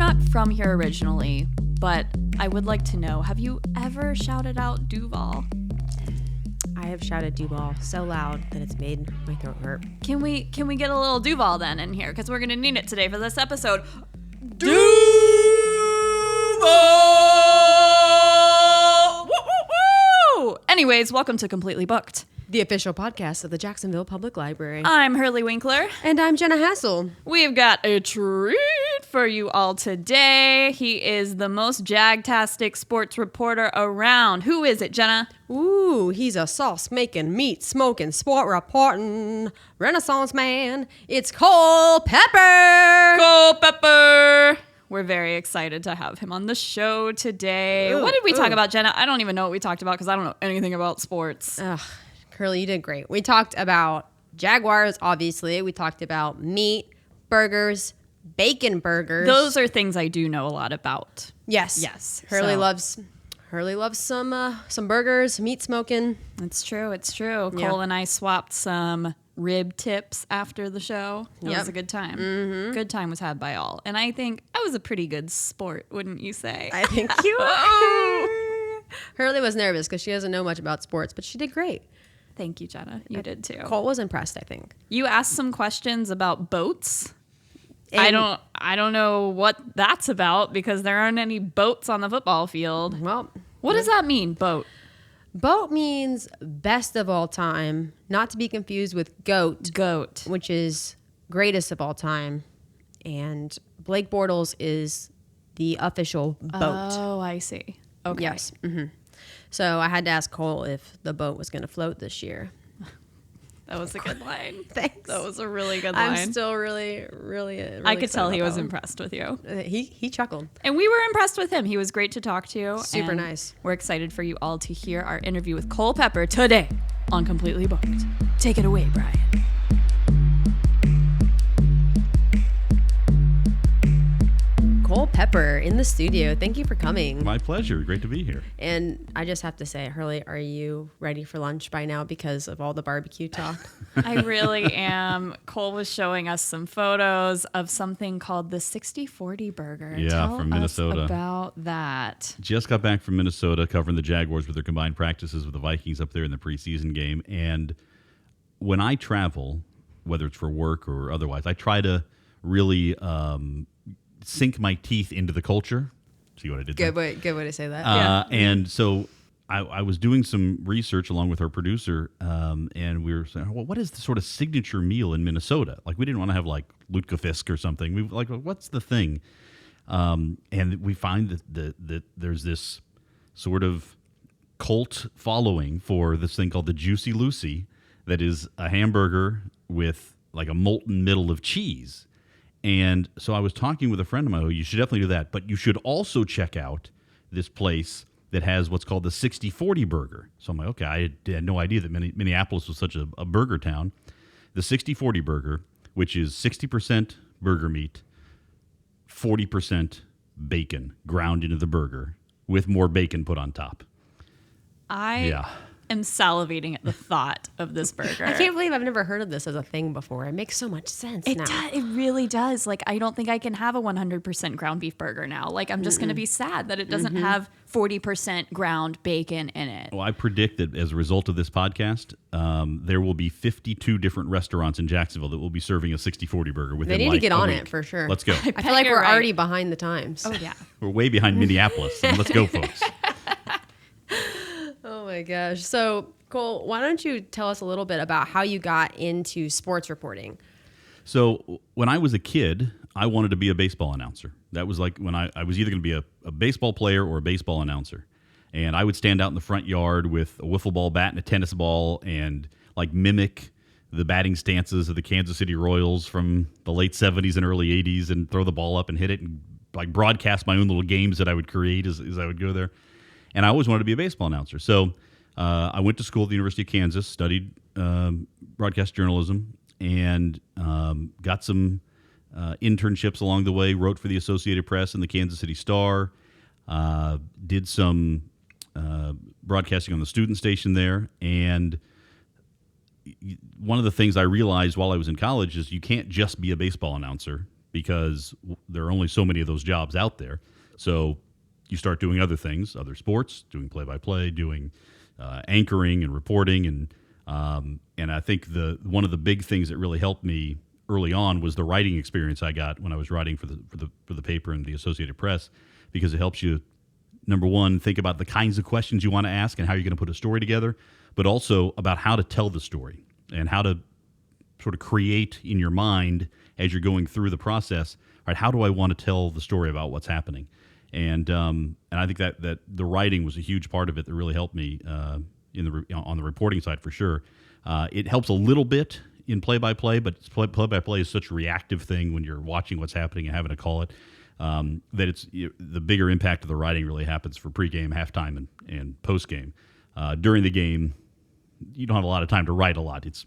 not from here originally, but I would like to know, have you ever shouted out Duval? I have shouted Duval so loud that it's made my throat hurt. Can we get a little Duval then in here? Because we're going to need it today for this episode. Duval! Woo, woo, woo! Anyways, welcome to Completely Booked, The official podcast of the Jacksonville Public Library. I'm Hurley Winkler. And I'm Jenna Hassel. We've got a treat for you all today. He is the most jagtastic sports reporter around. Who is it, Jenna? Ooh, he's a sauce-making, meat-smoking, sport reporting Renaissance man. It's Cole Pepper! Cole Pepper! We're very excited to have him on the show today. What did we talk about, Jenna? I don't even know what we talked about because I don't know anything about sports. Ugh, Curly, you did great. We talked about Jaguars, obviously. We talked about meat, burgers, bacon burgers. Those are things I do know a lot about. Yes. Hurley loves some burgers, meat smoking. It's true. Yeah. Cole and I swapped some rib tips after the show. It was a good time. Mm-hmm. Good time was had by all. And I think I was a pretty good sport, wouldn't you say? I think you are. Hurley was nervous because she doesn't know much about sports, but she did great. Thank you, Jenna. You did too. Cole was impressed, I think. You asked some questions about boats. And I don't know what that's about because there aren't any boats on the football field. Well, What does that mean, boat? boat means best of all time, not to be confused with goat, which is greatest of all time. And Blake Bortles is the official boat. Oh, I see. Okay. Yes. Mm-hmm. So I had to ask Cole if the boat was going to float this year. That was a good line. Thanks. That was a really good line. I'm still really I could tell he was impressed. impressed with you. He chuckled. And we were impressed with him. He was great to talk to. Super and nice. We're excited for you all to hear our interview with Cole Pepper today on Completely Booked. Take it away, Brian. Cole Pepper in the studio. Thank you for coming. My pleasure. Great to be here. And I just have to say, Hurley, are you ready for lunch by now because of all the barbecue talk? I really am. Cole was showing us some photos of something called the 60-40 burger. Yeah, Tell from Minnesota. us about that. Just got back from Minnesota covering the Jaguars with their combined practices with the Vikings up there in the preseason game. And when I travel, whether it's for work or otherwise, I try to really sink my teeth into the culture. See what I did there? Good way to say that. And so I was doing some research along with our producer, and we were saying, well, what is the sort of signature meal in Minnesota? Like, we didn't want to have like lutefisk or something. We like, what's the thing? And we find that there's this sort of cult following for this thing called the Juicy Lucy, that is a hamburger with like a molten middle of cheese. And so I was talking with a friend of mine, you should definitely do that, but you should also check out this place that has what's called the 60-40 burger. So I'm like, okay, I had no idea that Minneapolis was such a burger town. The 60-40 burger, which is 60% burger meat, 40% bacon ground into the burger with more bacon put on top. I am salivating at the thought of this burger. I can't believe I've never heard of this as a thing before. It makes so much sense now. It really does. Like, I don't think I can have a 100% ground beef burger now. Like, I'm just going to be sad that it doesn't have 40% ground bacon in it. Well, I predict that as a result of this podcast, there will be 52 different restaurants in Jacksonville that will be serving a 60-40 burger within They need like to get a on week. it for sure. Let's go. I feel like you're we're right. already behind the times. Oh, yeah. We're way behind Minneapolis. So let's go, folks. Oh my gosh. So, Cole, why don't you tell us a little bit about how you got into sports reporting? So when I was a kid, I wanted to be a baseball announcer. That was like when I was either going to be a baseball player or a baseball announcer. And I would stand out in the front yard with a wiffle ball bat and a tennis ball and like mimic the batting stances of the Kansas City Royals from the late 70s and early 80s and throw the ball up and hit it and like broadcast my own little games that I would create as I would go there. And I always wanted to be a baseball announcer. So I went to school at the University of Kansas, studied broadcast journalism, and got some internships along the way, wrote for the Associated Press and the Kansas City Star, did some broadcasting on the student station there. And one of the things I realized while I was in college is you can't just be a baseball announcer because there are only so many of those jobs out there. So you start doing other things, other sports, doing play-by-play, doing anchoring and reporting, and I think one of the big things that really helped me early on was the writing experience I got when I was writing for the paper and the Associated Press, because it helps you, number one, think about the kinds of questions you want to ask and how you're going to put a story together, but also about how to tell the story and how to sort of create in your mind as you're going through the process. Right, how do I want to tell the story about what's happening? And I think that the writing was a huge part of it that really helped me on the reporting side for sure. It helps a little bit in play-by-play, but play-by-play is such a reactive thing when you're watching what's happening and having to call it, that it's the bigger impact of the writing really happens for pregame, halftime, and postgame. During the game, you don't have a lot of time to write a lot. It's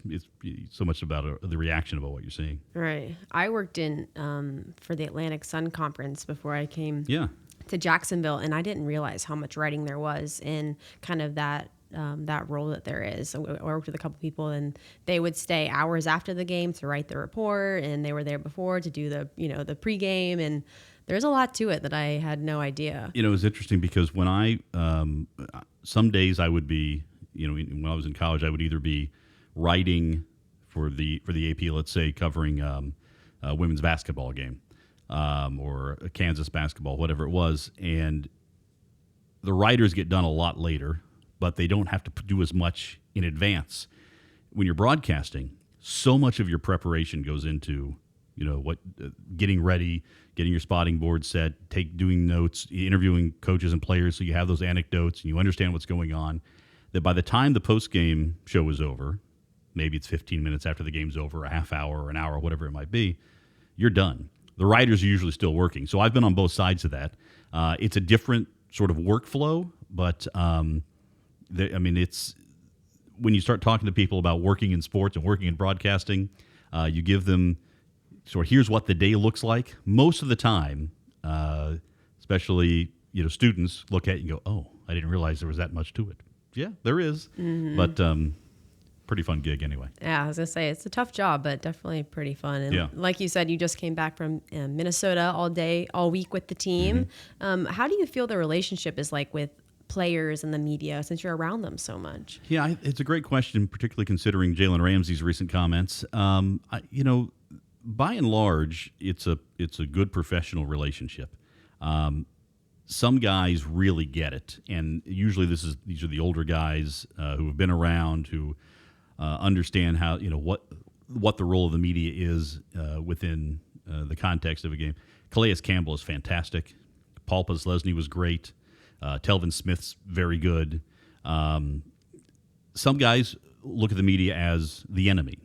so much about the reaction about what you're seeing. Right. I worked in for the Atlantic Sun Conference before I came to Jacksonville, and I didn't realize how much writing there was in kind of that role that there is. So I worked with a couple people, and they would stay hours after the game to write the report, and they were there before to do the pregame, and there's a lot to it that I had no idea. It was interesting because when I some days I would be, when I was in college, I would either be writing for the AP, let's say, covering a women's basketball game or a Kansas basketball, whatever it was, and the writers get done a lot later, but they don't have to do as much in advance. When you're broadcasting, so much of your preparation goes into, getting ready, getting your spotting board set, doing notes, interviewing coaches and players, so you have those anecdotes and you understand what's going on. That by the time the post-game show is over, maybe it's 15 minutes after the game's over, a half hour or an hour, whatever it might be, you're done. The writers are usually still working. So I've been on both sides of that. It's a different sort of workflow, but it's when you start talking to people about working in sports and working in broadcasting, you give them sort of, here's what the day looks like. Most of the time, especially students look at it and go, oh, I didn't realize there was that much to it. Yeah, there is, but pretty fun gig anyway. Yeah, I was gonna say it's a tough job, but definitely pretty fun. And like you said, you just came back from Minnesota all week with the team. Mm-hmm. How do you feel the relationship is like with players and the media since you're around them so much? Yeah, it's a great question, particularly considering Jalen Ramsey's recent comments. By and large, it's a good professional relationship. Some guys really get it, and usually these are the older guys who have been around, who understand how what the role of the media is within the context of a game. Calais Campbell is fantastic. Paul Postlesny was great. Telvin Smith's very good. Some guys look at the media as the enemy.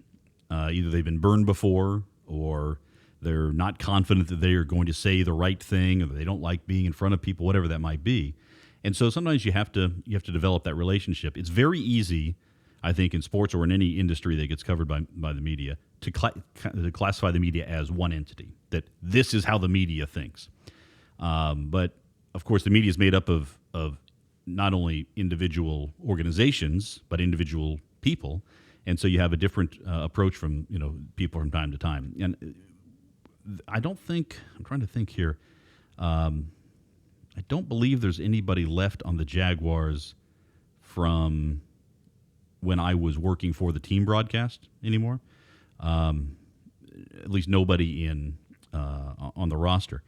Either they've been burned before, or they're not confident that they are going to say the right thing, or they don't like being in front of people, whatever that might be. And so sometimes you have to develop that relationship. It's very easy, I think, in sports or in any industry that gets covered by the media, to classify the media as one entity, that this is how the media thinks. But of course, the media is made up of not only individual organizations, but individual people. And so you have a different approach from people from time to time. And I'm trying to think here. I don't believe there's anybody left on the Jaguars from when I was working for the team broadcast anymore. At least nobody on the roster.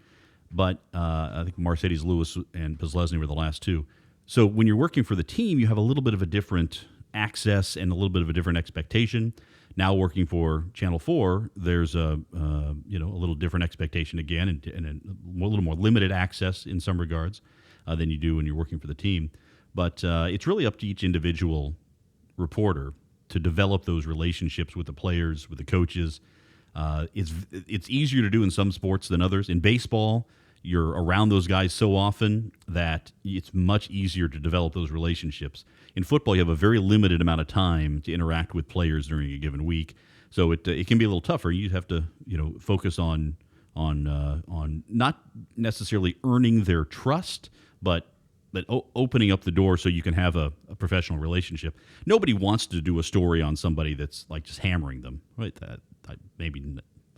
But I think Mercedes Lewis and Postlesny were the last two. So when you're working for the team, you have a little bit of a different access and a little bit of a different expectation. Now working for Channel 4, there's a little different expectation again, and a little more limited access in some regards than you do when you're working for the team. But it's really up to each individual reporter to develop those relationships with the players, with the coaches. It's easier to do in some sports than others. In baseball, you're around those guys so often that it's much easier to develop those relationships. In football, you have a very limited amount of time to interact with players during a given week, so it can be a little tougher. You have to focus on not necessarily earning their trust, but opening up the door so you can have a professional relationship. Nobody wants to do a story on somebody that's like just hammering them, right?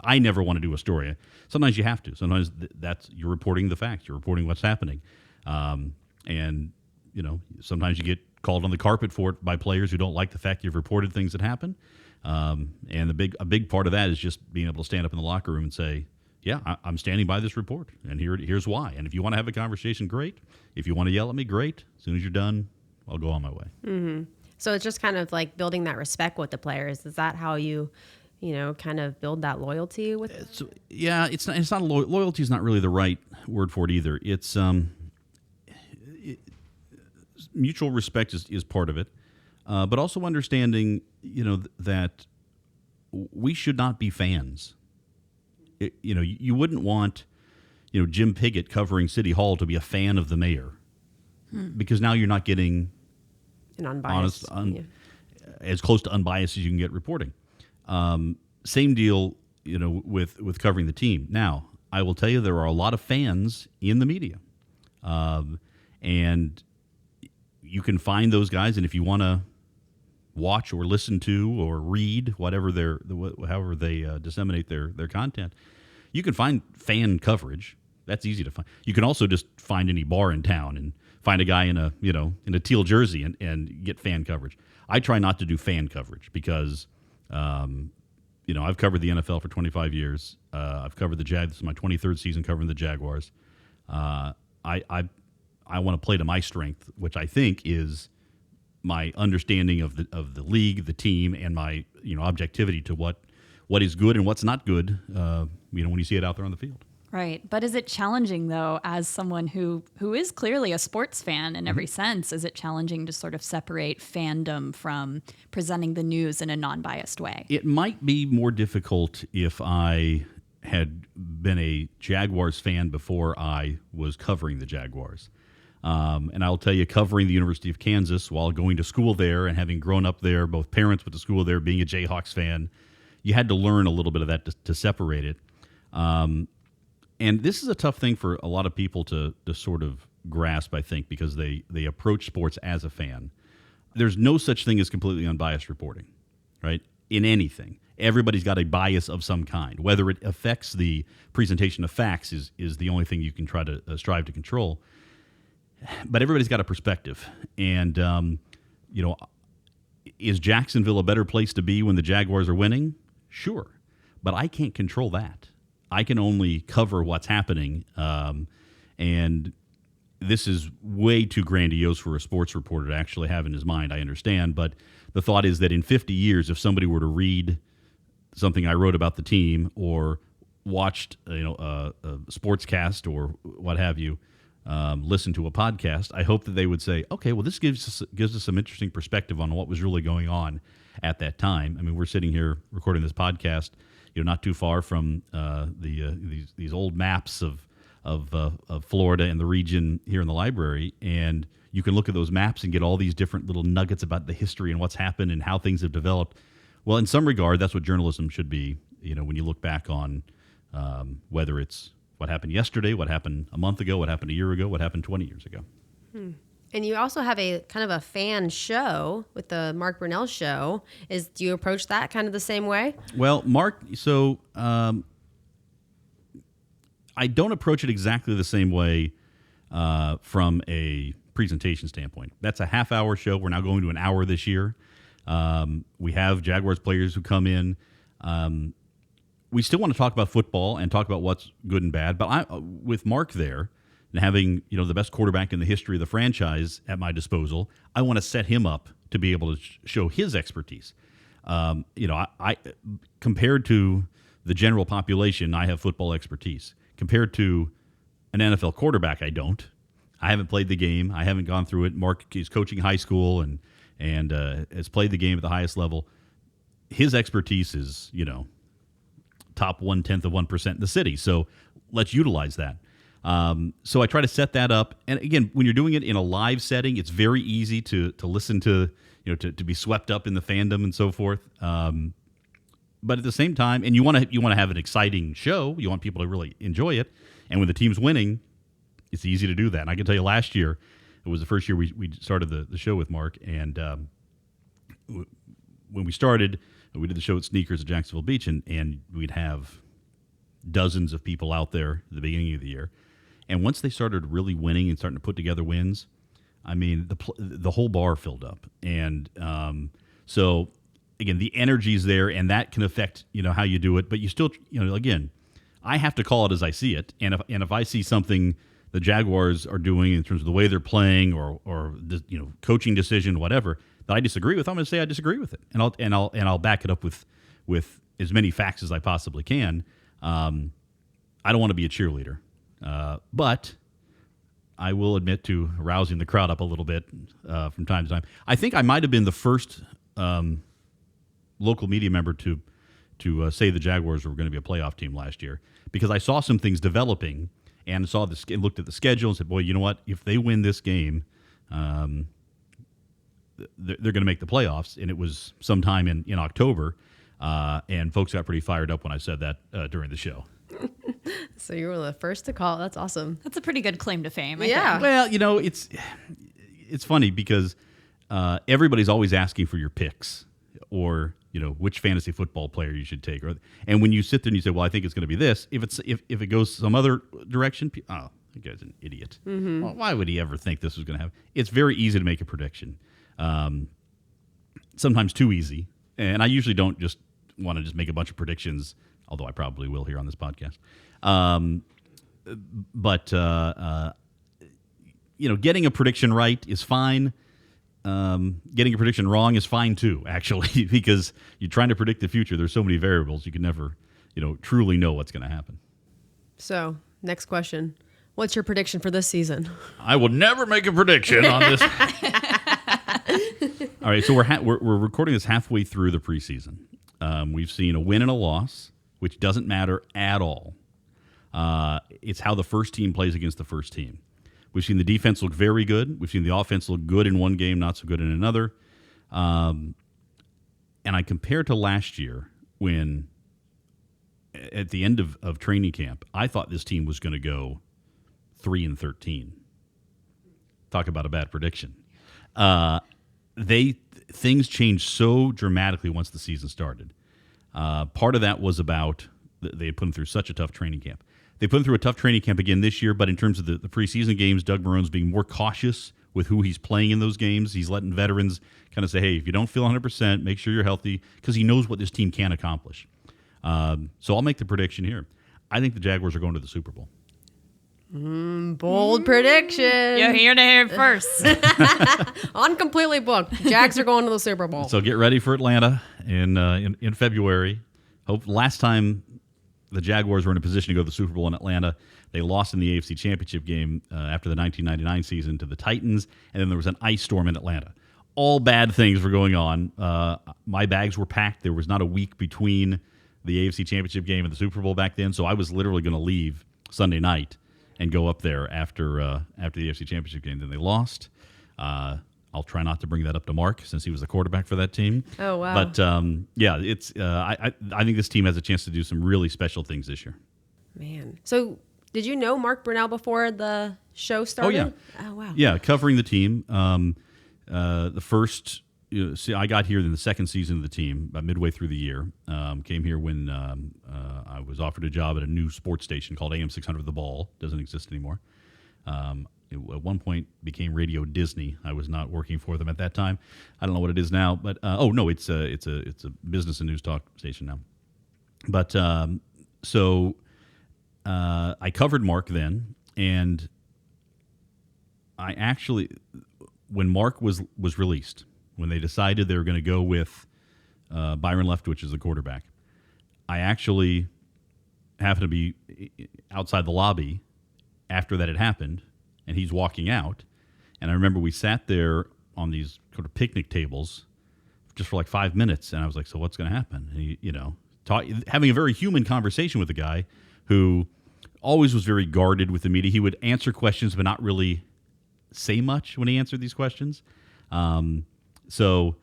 I never want to do a story. Sometimes you have to. Sometimes you're reporting the facts. You're reporting what's happening. And, sometimes you get called on the carpet for it by players who don't like the fact you've reported things that happen. And a big part of that is just being able to stand up in the locker room and say, yeah, I'm standing by this report, and here's why. And if you want to have a conversation, great. If you want to yell at me, great. As soon as you're done, I'll go on my way. Mm-hmm. So it's just kind of like building that respect with the players. Is that how you kind of build that loyalty with? It's not loyalty is not really the right word for it either. It's mutual respect is part of it, but also understanding that we should not be fans. You wouldn't want Jim Piggott covering City Hall to be a fan of the mayor, because now you're not getting an unbiased, as close to unbiased as you can get reporting. Same deal, with covering the team. Now, I will tell you, there are a lot of fans in the media, and you can find those guys. And if you want to watch or listen to or read however they disseminate their content, you can find fan coverage. That's easy to find. You can also just find any bar in town and find a guy in a teal jersey and get fan coverage. I try not to do fan coverage because I've covered the NFL for 25 years. I've covered the Jags. This is my 23rd season covering the Jaguars. I want to play to my strength, which I think is my understanding of the league, the team, and my objectivity to what is good and what's not good. When you see it out there on the field. Right. But is it challenging, though, as someone who is clearly a sports fan in every sense, is it challenging to sort of separate fandom from presenting the news in a non-biased way? It might be more difficult if I had been a Jaguars fan before I was covering the Jaguars. And I'll tell you, covering the University of Kansas while going to school there and having grown up there, both parents went to school there, being a Jayhawks fan, you had to learn a little bit of that to separate it. And this is a tough thing for a lot of people to sort of grasp, I think, because they approach sports as a fan. There's no such thing as completely unbiased reporting, right? In anything. Everybody's got a bias of some kind. Whether it affects the presentation of facts is the only thing you can try to strive to control. But everybody's got a perspective. And, is Jacksonville a better place to be when the Jaguars are winning? Sure. But I can't control that. I can only cover what's happening. And this is way too grandiose for a sports reporter to actually have in his mind, I understand. But the thought is that in 50 years, if somebody were to read something I wrote about the team or watched a sportscast or what have you, listen to a podcast, I hope that they would say, okay, well, this gives us some interesting perspective on what was really going on at that time. I mean, we're sitting here recording this podcast, not too far from these old maps of Florida and the region here in the library, and you can look at those maps and get all these different little nuggets about the history and what's happened and how things have developed. Well, in some regard, that's what journalism should be. When you look back on whether it's what happened yesterday, what happened a month ago, what happened a year ago, what happened 20 years ago. And you also have a kind of a fan show with the Mark Brunell show. Do you approach that kind of the same way? Well, Mark, so I don't approach it exactly the same way from a presentation standpoint. That's a half-hour show. We're now going to an hour this year. We have Jaguars players who come in. We still want to talk about football and talk about what's good and bad, but with Mark there, and having the best quarterback in the history of the franchise at my disposal, I want to set him up to be able to show his expertise. I compared to the general population, I have football expertise. Compared to an NFL quarterback, I don't. I haven't played the game. I haven't gone through it. Mark is coaching high school and has played the game at the highest level. His expertise is top 1/10 of 1% in the city. So let's utilize that. So I try to set that up. And again, when you're doing it in a live setting, it's very easy to listen to, to be swept up in the fandom and so forth. But at the same time, and you want to have an exciting show. You want people to really enjoy it. And when the team's winning, it's easy to do that. And I can tell you last year, it was the first year we started the show with Mark. And when we started, we did the show at Sneakers at Jacksonville Beach, and we'd have dozens of people out there at the beginning of the year. And once they started really winning and starting to put together wins, I mean, the whole bar filled up. And so, again, the energy's there, and that can affect, how you do it. But you still, again, I have to call it as I see it. And if I see something the Jaguars are doing in terms of the way they're playing or coaching decision, whatever, that I disagree with, I'm going to say I disagree with it. And I'll back it up with as many facts as I possibly can. I don't want to be a cheerleader. But I will admit to rousing the crowd up a little bit from time to time. I think I might have been the first local media member to say the Jaguars were going to be a playoff team last year, because I saw some things developing and looked at the schedule and said, boy, you know what? If they win this game, they're going to make the playoffs. And it was sometime in October, and folks got pretty fired up when I said that during the show. So you were the first to call. That's awesome. That's a pretty good claim to fame. I Yeah. think. Well, it's funny because everybody's always asking for your picks or which fantasy football player you should take. And when you sit there and you say, well, I think it's going to be this. If it goes some other direction, that guy's an idiot. Mm-hmm. Well, why would he ever think this was going to happen? It's very easy to make a prediction. Sometimes too easy. And I usually don't just want to just make a bunch of predictions, although I probably will here on this podcast. But getting a prediction right is fine. Getting a prediction wrong is fine too, actually, because you're trying to predict the future. There's so many variables. You can never, truly know what's going to happen. So, next question. What's your prediction for this season? I will never make a prediction on this. All right, so we're recording this halfway through the preseason. We've seen a win and a loss, which doesn't matter at all. It's how the first team plays against the first team. We've seen the defense look very good. We've seen the offense look good in one game, not so good in another. And I compare to last year when, at the end of training camp, I thought this team was going to go 3-13. Talk about a bad prediction. Things changed so dramatically once the season started. Part of that was about they had put them through such a tough training camp. They put him through a tough training camp again this year, but in terms of the preseason games, Doug Marrone's being more cautious with who he's playing in those games. He's letting veterans kind of say, hey, if you don't feel 100%, make sure you're healthy, because he knows what this team can accomplish. So I'll make the prediction here. I think the Jaguars are going to the Super Bowl. Bold prediction. You're here to hear it first. On completely booked. Jags are going to the Super Bowl. So get ready for Atlanta in February. Last time the Jaguars were in a position to go to the Super Bowl in Atlanta, they lost in the AFC Championship game after the 1999 season to the Titans, and then there was an ice storm in Atlanta. All bad things were going on. My bags were packed. There was not a week between the AFC Championship game and the Super Bowl back then, so I was literally going to leave Sunday night and go up there after the AFC Championship game. Then they lost. I'll try not to bring that up to Mark since he was the quarterback for that team. Oh, wow. But, it's I think this team has a chance to do some really special things this year. Man. So did you know Mark Brunell before the show started? Oh, yeah. Oh, wow. Yeah, covering the team. The first, I got here in the second season of the team, about midway through the year. Came here when I was offered a job at a new sports station called AM 600 The Ball. Doesn't exist anymore. At one point became Radio Disney. I was not working for them at that time. I don't know what it is now, but it's a business and news talk station now. But so I covered Mark then, and I actually, when Mark was released, when they decided they were going to go with Byron Leftwich as the quarterback, I actually happened to be outside the lobby after that had happened, and he's walking out. And I remember we sat there on these sort of picnic tables just for like 5 minutes, and I was like, so what's going to happen? And he, having a very human conversation with a guy who always was very guarded with the media. He would answer questions but not really say much when he answered these questions. So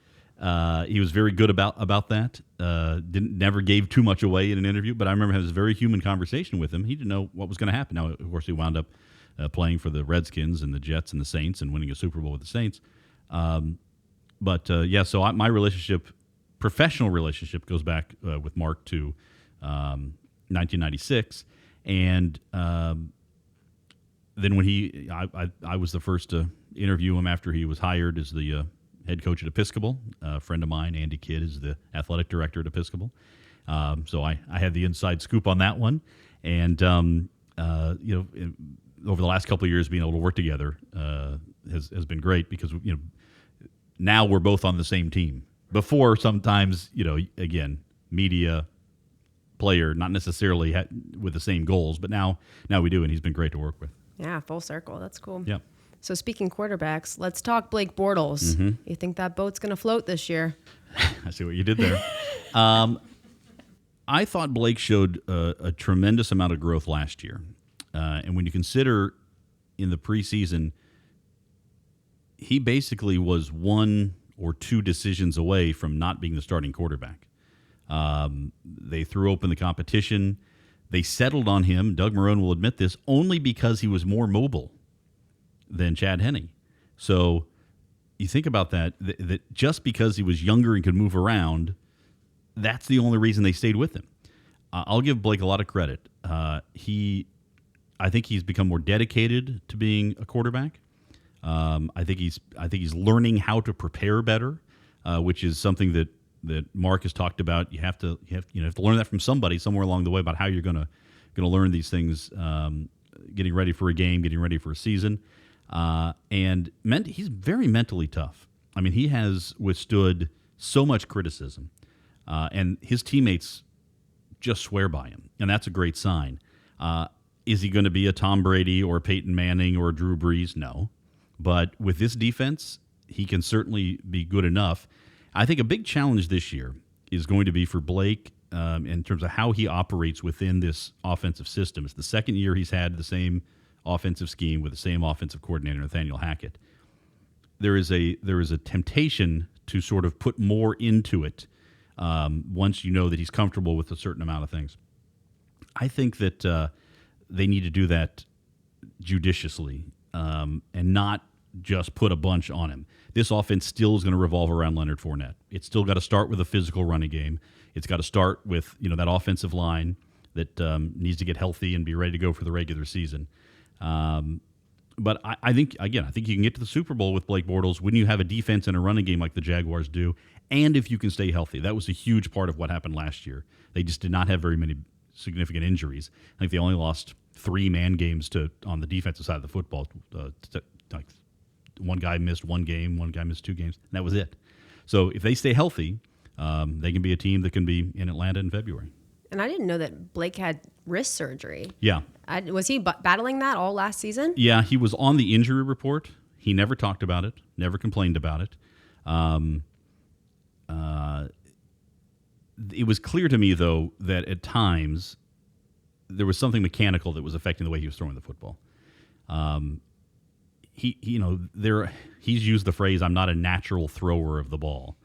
he was very good about that. Never gave too much away in an interview, but I remember having this very human conversation with him. He didn't know what was going to happen. Now, of course, he wound up playing for the Redskins and the Jets and the Saints and winning a Super Bowl with the Saints. So my professional relationship goes back with Mark to 1996. And then when I was the first to interview him after he was hired as the head coach at Episcopal. A friend of mine, Andy Kidd, is the athletic director at Episcopal. So I had the inside scoop on that one. And, over the last couple of years, being able to work together has been great because, now we're both on the same team. Before, sometimes, again, media, player, not necessarily with the same goals, but now we do, and he's been great to work with. Yeah, full circle. That's cool. Yeah. So speaking quarterbacks, let's talk Blake Bortles. Mm-hmm. You think that boat's going to float this year? I see what you did there. I thought Blake showed a tremendous amount of growth last year. And when you consider in the preseason, he basically was 1 or 2 decisions away from not being the starting quarterback. They threw open the competition. They settled on him, Doug Marrone will admit this, only because he was more mobile than Chad Henne. So you think about that just because he was younger and could move around, that's the only reason they stayed with him. I'll give Blake a lot of credit. I think he's become more dedicated to being a quarterback. I think he's learning how to prepare better, which is something that Mark has talked about. You have to learn that from somebody somewhere along the way about how you're going to learn these things. Getting ready for a game, getting ready for a season, and he's very mentally tough. I mean, he has withstood so much criticism, and his teammates just swear by him, and that's a great sign. Is he going to be a Tom Brady or a Peyton Manning or a Drew Brees? No, but with this defense, he can certainly be good enough. I think a big challenge this year is going to be for Blake in terms of how he operates within this offensive system. It's the second year he's had the same offensive scheme with the same offensive coordinator, Nathaniel Hackett. There is a temptation to sort of put more into it once you know that he's comfortable with a certain amount of things. I think that they need to do that judiciously and not just put a bunch on him. This offense still is going to revolve around Leonard Fournette. It's still got to start with a physical running game. It's got to start with that offensive line that needs to get healthy and be ready to go for the regular season. But I think you can get to the Super Bowl with Blake Bortles when you have a defense and a running game like the Jaguars do, and if you can stay healthy. That was a huge part of what happened last year. They just did not have very many significant injuries. I think they only lost 3 man games on the defensive side of the football. Like one guy missed 1 game, one guy missed 2 games, and that was it. So if they stay healthy, they can be a team that can be in Atlanta in February. And I didn't know that Blake had wrist surgery. Yeah. Was he battling that all last season? Yeah, he was on the injury report. He never talked about it, never complained about it. It was clear to me, though, that at times there was something mechanical that was affecting the way he was throwing the football. He's used the phrase, "I'm not a natural thrower of the ball."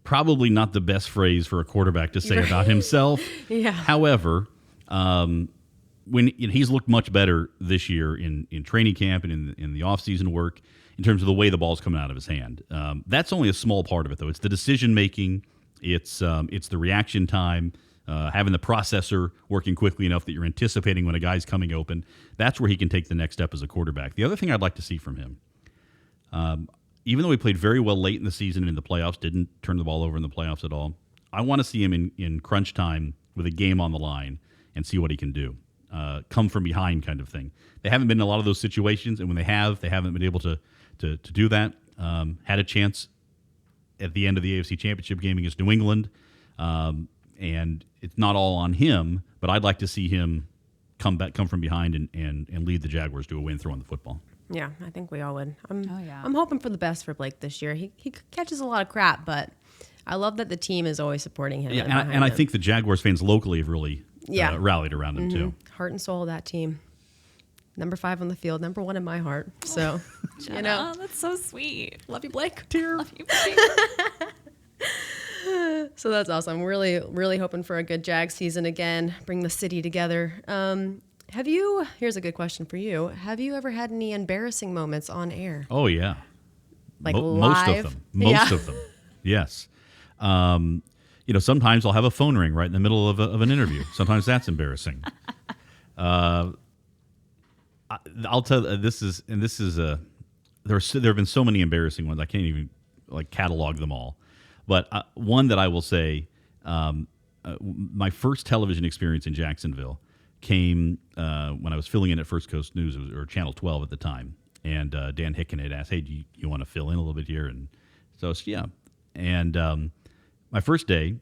Probably not the best phrase for a quarterback to say about himself. Yeah. However, when he's looked much better this year in training camp and in the offseason work in terms of the way the ball's coming out of his hand. That's only a small part of it, though. It's the decision making. It's the reaction time. Having the processor working quickly enough that you're anticipating when a guy's coming open. That's where he can take the next step as a quarterback. The other thing I'd like to see from him, even though he played very well late in the season and in the playoffs, didn't turn the ball over in the playoffs at all, I want to see him in crunch time with a game on the line and see what he can do. Come from behind kind of thing. They haven't been in a lot of those situations, and when they haven't been able to do that. Had a chance at the end of the AFC Championship game against New England, and it's not all on him, but I'd like to see him come from behind and lead the Jaguars to a win throwing the football. Yeah, I think we all would. I'm hoping for the best for Blake this year. He catches a lot of crap, but I love that the team is always supporting him. Yeah, and I think the Jaguars fans locally have really rallied around him too. Heart and soul of that team. Number 5 on the field, number 1 in my heart. So, Jenna, that's so sweet. Love you, Blake. Love you, Blake. So that's awesome. I'm really, really hoping for a good Jag season again. Bring the city together. Here's a good question for you. Have you ever had any embarrassing moments on air? Oh, yeah. Like Most live? of them. Most of them. Yes. sometimes I'll have a phone ring right in the middle of an interview. Sometimes that's embarrassing. I'll tell there have been so many embarrassing ones. I can't even catalog them all. But one that I will say, my first television experience in Jacksonville came when I was filling in at First Coast News, or Channel 12 at the time. And Dan Hicken had asked, "Hey, do you want to fill in a little bit here?" And so I was, yeah. And my first day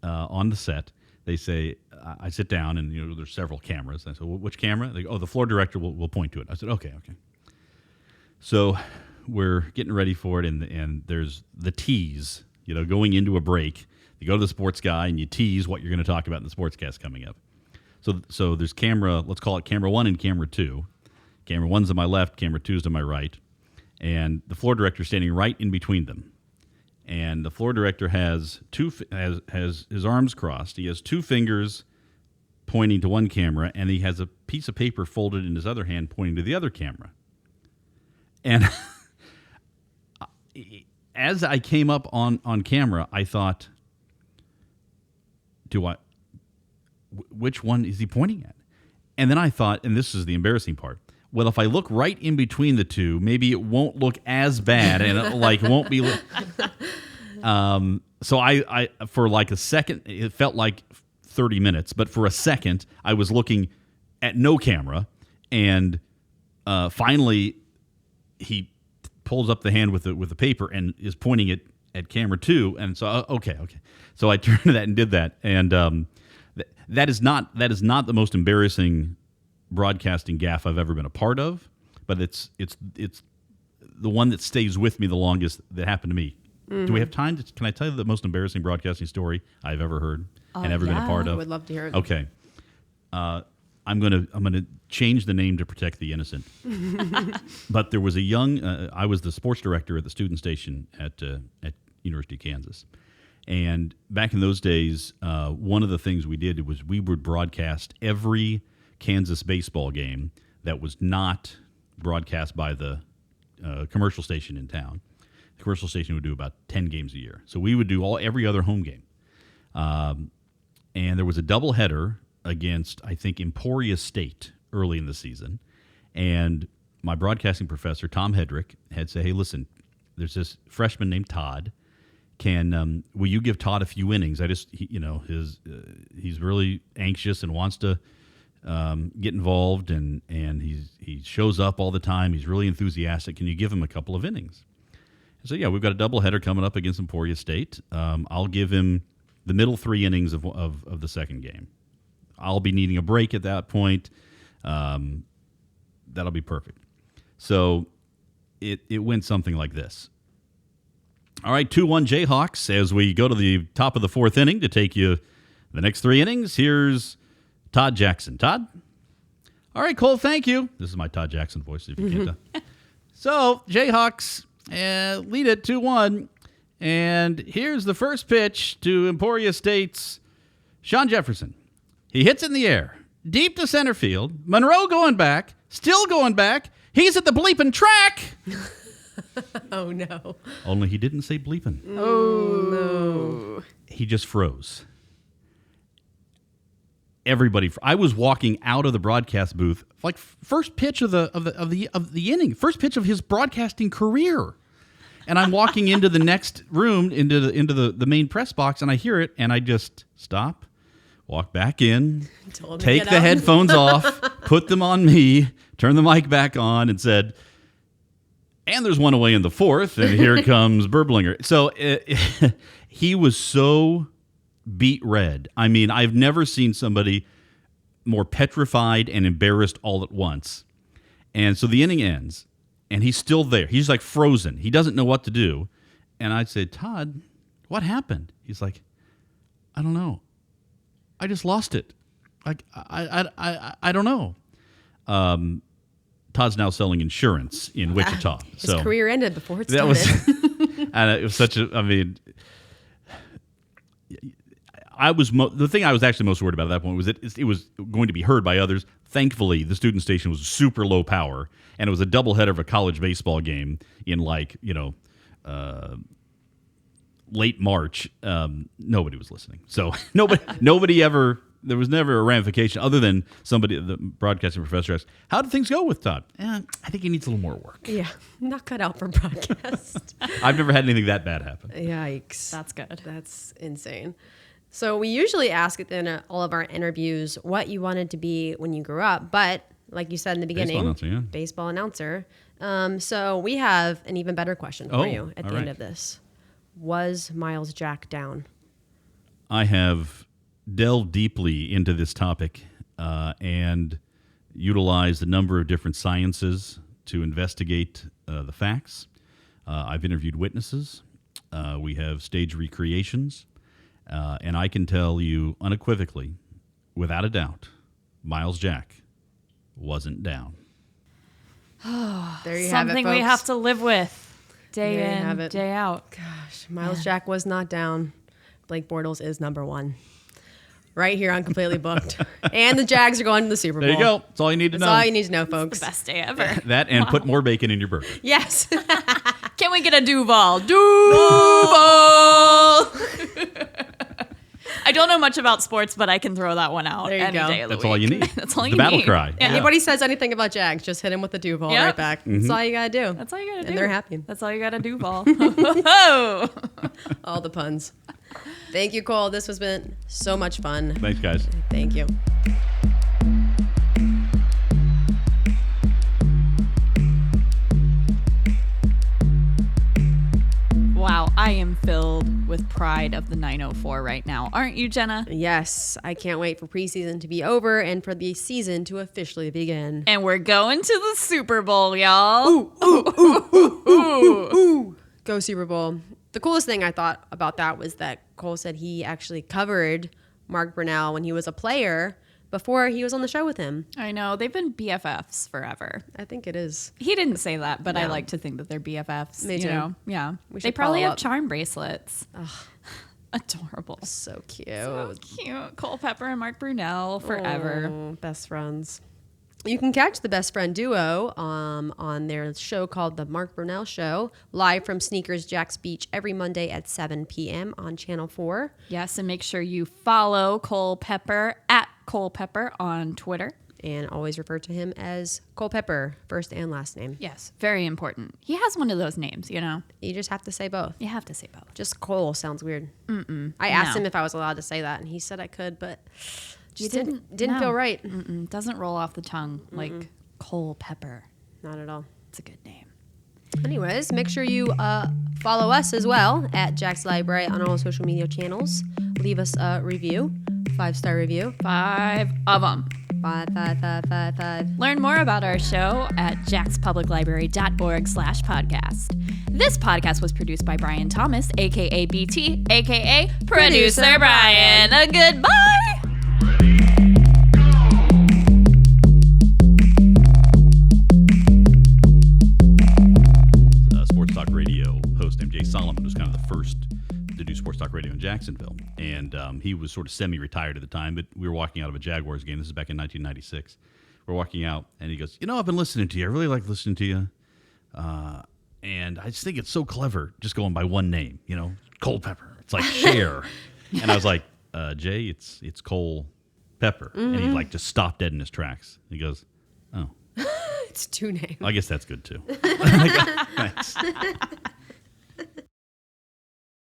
on the set, they say, I sit down, and there's several cameras. I said, "Well, which camera?" They go, "Oh, the floor director will point to it." I said, okay. So we're getting ready for it, and there's the tease, going into a break. You go to the sports guy, and you tease what you're going to talk about in the sportscast coming up. So there's let's call it camera 1 and camera 2. Camera 1's to my left, camera 2's to my right, and the floor director standing right in between them. And the floor director has his arms crossed. He has 2 fingers pointing to one camera, and he has a piece of paper folded in his other hand pointing to the other camera. And as I came up on camera, I thought, which one is he pointing at? And then I thought, and this is the embarrassing part, well, if I look right in between the two, maybe it won't look as bad, and it won't be. So I for a second, it felt like 30 minutes, but for a second, I was looking at no camera, and finally, he pulls up the hand with the paper and is pointing it at camera 2, and so okay. So I turned to that and did that, and that is not the most embarrassing broadcasting gaffe I've ever been a part of, but it's the one that stays with me the longest that happened to me. Mm-hmm. Do we have time? Can I tell you the most embarrassing broadcasting story I've ever heard and ever been a part of? I would love to hear it. Okay, I'm gonna change the name to protect the innocent. But there was a young. I was the sports director at the student station at University of Kansas. And back in those days, one of the things we did was we would broadcast every Kansas baseball game that was not broadcast by the commercial station in town. The commercial station would do about 10 games a year. So we would do every other home game. And there was a doubleheader against, I think, Emporia State early in the season. And my broadcasting professor, Tom Hedrick, had said, "Hey, listen, there's this freshman named Todd. Will you give Todd a few innings? He's really anxious and wants to get involved, and he shows up all the time. He's really enthusiastic. Can you give him a couple of innings?" So yeah, we've got a doubleheader coming up against Emporia State. I'll give him the middle 3 innings of the second game. I'll be needing a break at that point. That'll be perfect. So it went something like this. All right, 2-1 Jayhawks as we go to the top of the 4th inning to take you the next 3 innings. Here's Todd Jackson. Todd? All right, Cole, thank you. This is my Todd Jackson voice, if you can't tell. So, Jayhawks lead it 2-1. And here's the first pitch to Emporia State's Sean Jefferson. He hits it in the air, deep to center field. Monroe going back, still going back. He's at the bleeping track. Oh, no. Only he didn't say bleeping. Oh, no. He just froze. Everybody. I was walking out of the broadcast booth, first pitch of the inning, first pitch of his broadcasting career, and I'm walking into the next room, into the main press box, and I hear it, and I just stop, walk back in, take the headphones off, put them on me, turn the mic back on, and said, "And there's one away in the 4th, and here comes Berblinger." So he was so beat red. I mean, I've never seen somebody more petrified and embarrassed all at once. And so the inning ends, and he's still there. He's frozen. He doesn't know what to do. And I said, "Todd, what happened?" He's like, "I don't know. I just lost it. I don't know." Todd's now selling insurance in Wichita. His career ended before it started. And it was such a, the thing I was actually most worried about at that point was that it was going to be heard by others. Thankfully, the student station was super low power, and it was a doubleheader of a college baseball game in late March, nobody was listening. So nobody ever. There was never a ramification other than the broadcasting professor asked, "How did things go with Todd?" I think he needs a little more work. Yeah, not cut out for broadcast. I've never had anything that bad happen. Yikes. That's good. That's insane. So we usually ask at the end of all of our interviews what you wanted to be when you grew up. But like you said in the beginning, baseball announcer. So we have an even better question for you at the end of this. Was Myles Jack down? I have delved deeply into this topic and utilized a number of different sciences to investigate the facts. I've interviewed witnesses. We have stage recreations. And I can tell you unequivocally, without a doubt, Myles Jack wasn't down. There you have it, Something folks. we have to live with day There you in, day out. Gosh, Myles Jack was not down. Blake Bortles is number one. Right here on Completely Booked. And the Jags are going to the Super Bowl. There you go. That's all you need to know. That's all you need to know, folks. The best day ever. That and put more bacon in your burger. Yes. Can we get a Duval? Duval! I don't know much about sports, but I can throw that one out There you any go. day of the That's week. all you need. That's all you The battle need. cry. Yeah. Anybody says anything about Jags, just hit him with the Duval Yep. right back. That's all you got to do. That's all you got to do. And they're happy. That's all you got to do, Val. All the puns. Thank you, Cole. This has been so much fun. Thanks, guys. Thank you. Wow, I am filled with pride of the 904 right now. Aren't you, Jenna? Yes, I can't wait for preseason to be over and for the season to officially begin. And we're going to the Super Bowl, y'all. Ooh. Go Super Bowl. The coolest thing I thought about that was that Cole said he actually covered Mark Brunell when he was a player before he was on the show with him. I know. They've been BFFs forever. I think it is. He didn't say that, but I No. like to think that they're BFFs. Me you too. know? Yeah. We They should probably follow have up. charm bracelets. Adorable. So cute. So cute. Cole Pepper and Mark Brunell forever. Oh, best friends. You can catch the best friend duo on their show called The Mark Brunell Show, live from Sneakers Jack's Beach every Monday at 7 p.m. on Channel 4. Yes, and make sure you follow Cole Pepper at Cole Pepper on Twitter. And always refer to him as Cole Pepper, first and last name. Yes, very important. He has one of those names, you know. You just have to say both. You have to say both. Just Cole sounds weird. I asked No. him if I was allowed to say that, and he said I could, but just You didn't no. feel right. Doesn't roll off the tongue like Cole Pepper. Not at all. It's a good name. Anyways, make sure you follow us as well at Jack's Library on all social media channels. Leave us a review, 5-star review. 5 of them. 5. Learn more about our show at jackspubliclibrary.org/podcast. This podcast was produced by Brian Thomas, a.k.a. BT, a.k.a. Producer Brian. A goodbye! Sports Talk Radio host named Jay Solomon was kind of the first to do Sports Talk Radio in Jacksonville. And he was sort of semi-retired at the time, but we were walking out of a Jaguars game. This is back in 1996. We're walking out, and he goes, I've been listening to you. I really like listening to you. And I just think it's so clever just going by one name, Cole Pepper. It's like Cher. And I was like, Jay, it's Cole Pepper. And he just stopped dead in his tracks. He goes, oh. It's 2 names. I guess that's good too. Thanks.